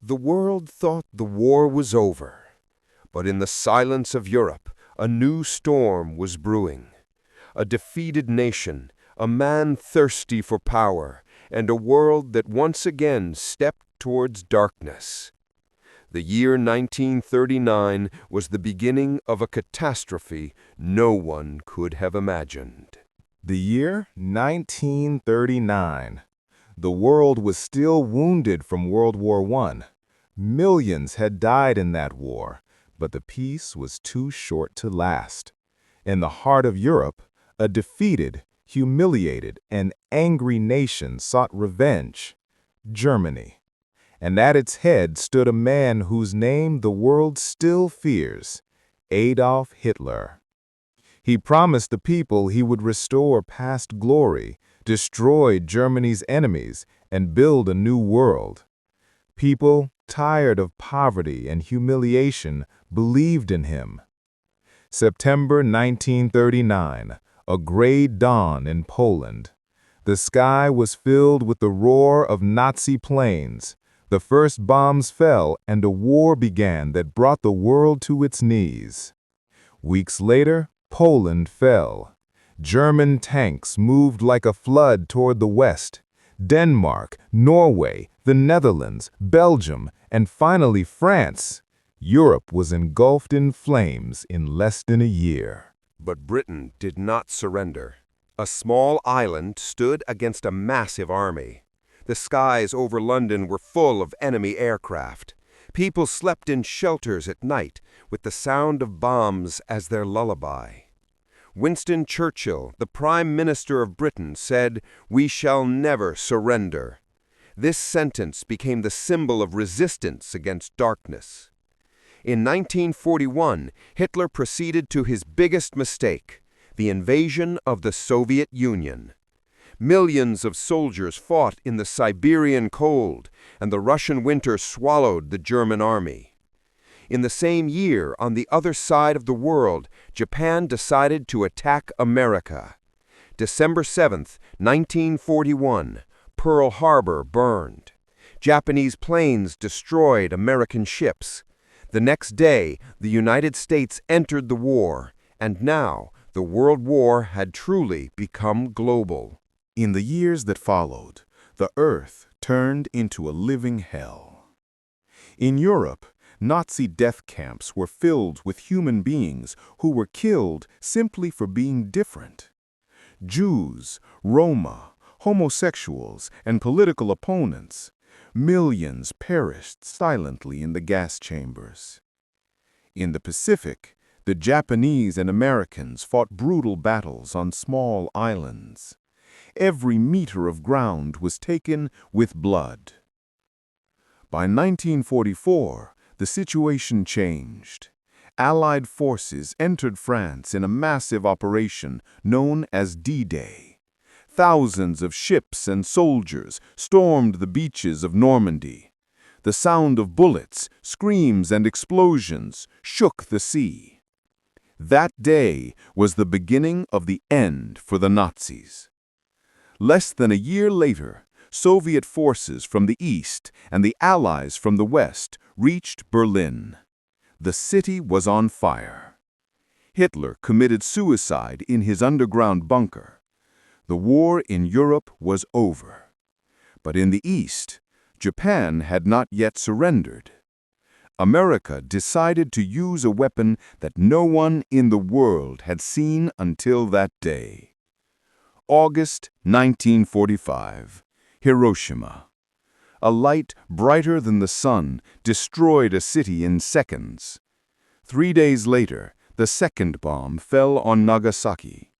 The world thought the war was over, but in the silence of Europe, a new storm was brewing. A defeated nation, a man thirsty for power, and a world that once again stepped towards darkness. The year 1939 was the beginning of a catastrophe no one could have imagined. The year 1939. The world was still wounded from World War I. Millions had died in that war, but the peace was too short to last. In the heart of Europe, a defeated, humiliated, and angry nation sought revenge: Germany. And at its head stood a man whose name the world still fears: Adolf Hitler. He promised the people he would restore past glory, destroy Germany's enemies, and build a new world. People, tired of poverty and humiliation, believed in him. September 1939, a gray dawn in Poland. The sky was filled with the roar of Nazi planes. The first bombs fell, and a war began that brought the world to its knees. Weeks later, Poland fell. German tanks moved like a flood toward the west. Denmark, Norway, the Netherlands, Belgium, and finally France. Europe was engulfed in flames in less than a year. But Britain did not surrender. A small island stood against a massive army. The skies over London were full of enemy aircraft. People slept in shelters at night, with the sound of bombs as their lullaby. Winston Churchill, the Prime Minister of Britain, said, "We shall never surrender." This sentence became the symbol of resistance against darkness. In 1941, Hitler proceeded to his biggest mistake: the invasion of the Soviet Union. Millions of soldiers fought in the Siberian cold, and the Russian winter swallowed the German army. In the same year, on the other side of the world, Japan decided to attack America. December 7, 1941, Pearl Harbor burned. Japanese planes destroyed American ships. The next day, the United States entered the war, and now the World War had truly become global. In the years that followed, the earth turned into a living hell. In Europe, Nazi death camps were filled with human beings who were killed simply for being different. Jews, Roma, homosexuals, and political opponents. Millions perished silently in the gas chambers. In the Pacific, the Japanese and Americans fought brutal battles on small islands. Every meter of ground was taken with blood. By 1944, the situation changed. Allied forces entered France in a massive operation known as D-Day. Thousands of ships and soldiers stormed the beaches of Normandy. The sound of bullets, screams, and explosions shook the sea. That day was the beginning of the end for the Nazis. Less than a year later, Soviet forces from the east and the Allies from the west reached Berlin. The city was on fire. Hitler committed suicide in his underground bunker. The war in Europe was over. But in the east, Japan had not yet surrendered. America decided to use a weapon that no one in the world had seen until that day. August 1945, Hiroshima. A light brighter than the sun destroyed a city in seconds. 3 days later, the second bomb fell on Nagasaki.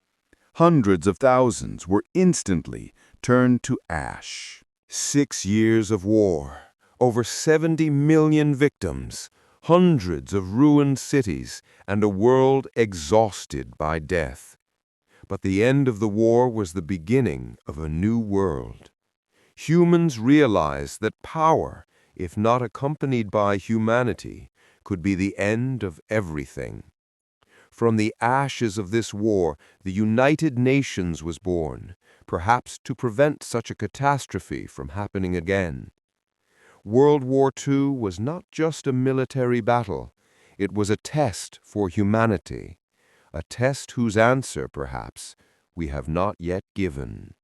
Hundreds of thousands were instantly turned to ash. 6 years of war, over 70 million victims, hundreds of ruined cities, and a world exhausted by death. But the end of the war was the beginning of a new world. Humans realized that power, if not accompanied by humanity, could be the end of everything. From the ashes of this war, the United Nations was born, perhaps to prevent such a catastrophe from happening again. World War II was not just a military battle. It was a test for humanity, a test whose answer, perhaps, we have not yet given.